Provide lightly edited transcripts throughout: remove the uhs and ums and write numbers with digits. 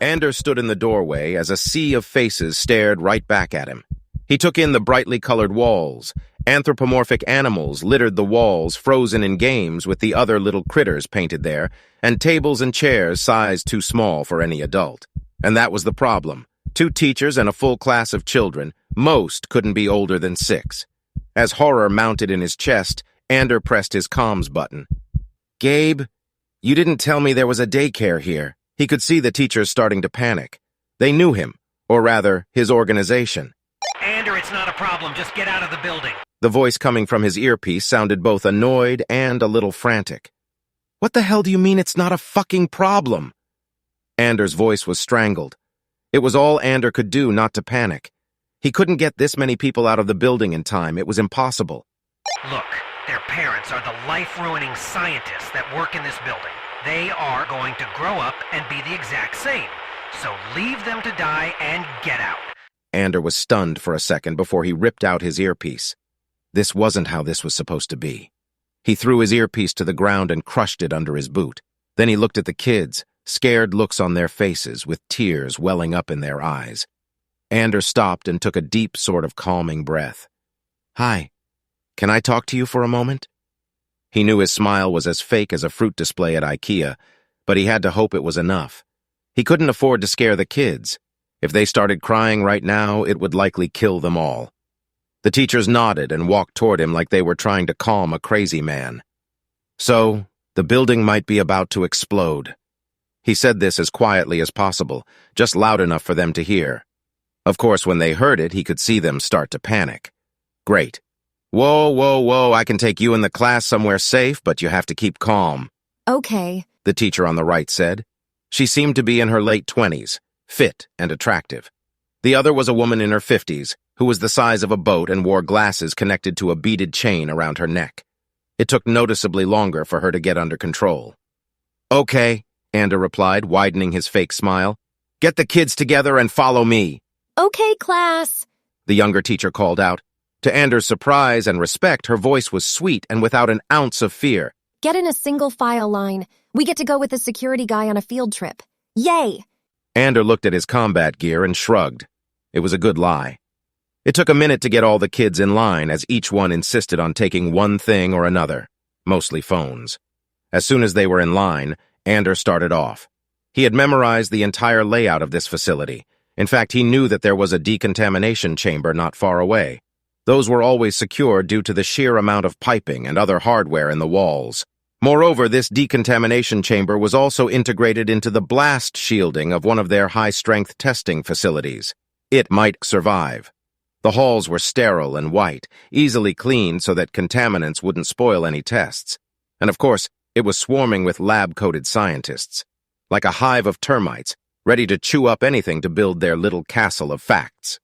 Anders stood in the doorway as a sea of faces stared right back at him. He took in the brightly colored walls. Anthropomorphic animals littered the walls, frozen in games with the other little critters painted there, and tables and chairs sized too small for any adult. And that was the problem. 2 teachers and a full class of children. Most couldn't be older than 6. As horror mounted in his chest, Ander pressed his comms button. "Gabe, you didn't tell me there was a daycare here." He could see the teachers starting to panic. They knew him, or rather, his organization. "Ander, it's not a problem. Just get out of the building." The voice coming from his earpiece sounded both annoyed and a little frantic. "What the hell do you mean it's not a fucking problem?" Ander's voice was strangled. It was all Ander could do not to panic. He couldn't get this many people out of the building in time. It was impossible. "Look, their parents are the life-ruining scientists that work in this building. They are going to grow up and be the exact same. So leave them to die and get out." Ander was stunned for a second before he ripped out his earpiece. This wasn't how this was supposed to be. He threw his earpiece to the ground and crushed it under his boot. Then he looked at the kids, scared looks on their faces with tears welling up in their eyes. Ander stopped and took a deep sort of calming breath. "Hi, can I talk to you for a moment?" He knew his smile was as fake as a fruit display at IKEA, but he had to hope it was enough. He couldn't afford to scare the kids. If they started crying right now, it would likely kill them all. The teachers nodded and walked toward him like they were trying to calm a crazy man. "So, the building might be about to explode." He said this as quietly as possible, just loud enough for them to hear. Of course, when they heard it, he could see them start to panic. "Great. Whoa, whoa, whoa, I can take you and the class somewhere safe, but you have to keep calm." "Okay," the teacher on the right said. She seemed to be in her late 20s, fit and attractive. The other was a woman in her 50s, who was the size of a boat and wore glasses connected to a beaded chain around her neck. It took noticeably longer for her to get under control. "Okay," Ander replied, widening his fake smile. "Get the kids together and follow me." "Okay, class," the younger teacher called out. To Ander's surprise and respect, her voice was sweet and without an ounce of fear. "Get in a single file line. We get to go with the security guy on a field trip. Yay!" Ander looked at his combat gear and shrugged. It was a good lie. It took a minute to get all the kids in line as each one insisted on taking one thing or another, mostly phones. As soon as they were in line, Ander started off. He had memorized the entire layout of this facility. In fact, he knew that there was a decontamination chamber not far away. Those were always secure due to the sheer amount of piping and other hardware in the walls. Moreover, this decontamination chamber was also integrated into the blast shielding of one of their high-strength testing facilities. It might survive. The halls were sterile and white, easily cleaned so that contaminants wouldn't spoil any tests. And of course, it was swarming with lab-coated scientists. Like a hive of termites, ready to chew up anything to build their little castle of facts.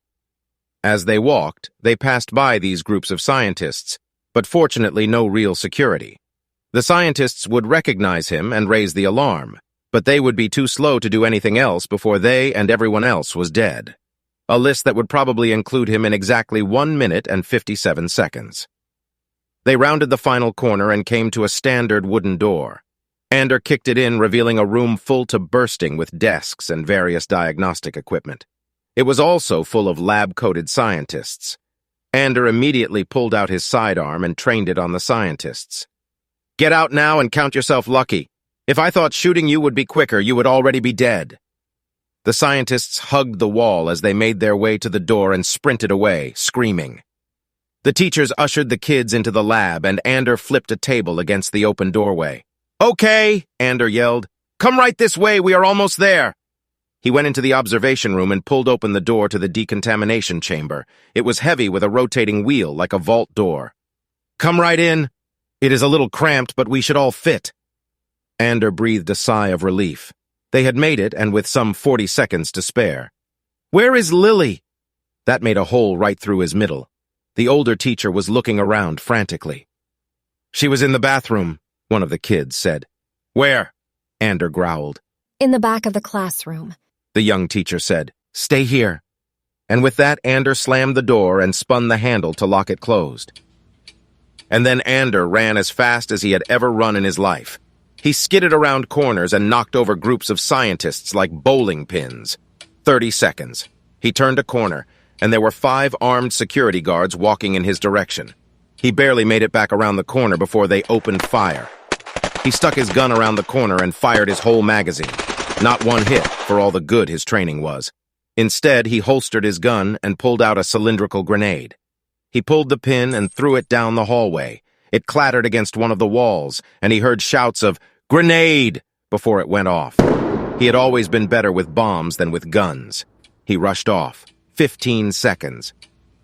As they walked, they passed by these groups of scientists, but fortunately no real security. The scientists would recognize him and raise the alarm, but they would be too slow to do anything else before they and everyone else was dead. A list that would probably include him in exactly 1 minute and 57 seconds. They rounded the final corner and came to a standard wooden door. Ander kicked it in, revealing a room full to bursting with desks and various diagnostic equipment. It was also full of lab-coated scientists. Ander immediately pulled out his sidearm and trained it on the scientists. "Get out now and count yourself lucky. If I thought shooting you would be quicker, you would already be dead." The scientists hugged the wall as they made their way to the door and sprinted away, screaming. The teachers ushered the kids into the lab, and Ander flipped a table against the open doorway. "Okay," Ander yelled. "Come right this way, we are almost there." He went into the observation room and pulled open the door to the decontamination chamber. It was heavy with a rotating wheel like a vault door. "Come right in. It is a little cramped, but we should all fit." Ander breathed a sigh of relief. They had made it, and with some 40 seconds to spare. "Where is Lily?" That made a hole right through his middle. The older teacher was looking around frantically. "She was in the bathroom," one of the kids said. "Where?" Ander growled. "In the back of the classroom," the young teacher said. "Stay here." And with that, Ander slammed the door and spun the handle to lock it closed. And then Ander ran as fast as he had ever run in his life. He skidded around corners and knocked over groups of scientists like bowling pins. 30 seconds. He turned a corner, and there were 5 armed security guards walking in his direction. He barely made it back around the corner before they opened fire. He stuck his gun around the corner and fired his whole magazine. Not one hit, for all the good his training was. Instead, he holstered his gun and pulled out a cylindrical grenade. He pulled the pin and threw it down the hallway. It clattered against one of the walls, and he heard shouts of, "Grenade!" before it went off. He had always been better with bombs than with guns. He rushed off. 15 seconds.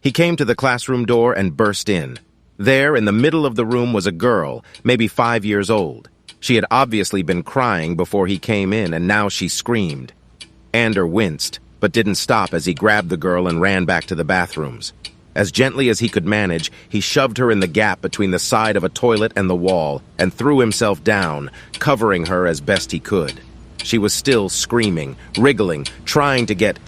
He came to the classroom door and burst in. There, in the middle of the room, was a girl, maybe 5 years old. She had obviously been crying before he came in, and now she screamed. Ander winced, but didn't stop as he grabbed the girl and ran back to the bathrooms. As gently as he could manage, he shoved her in the gap between the side of a toilet and the wall and threw himself down, covering her as best he could. She was still screaming, wriggling, trying to get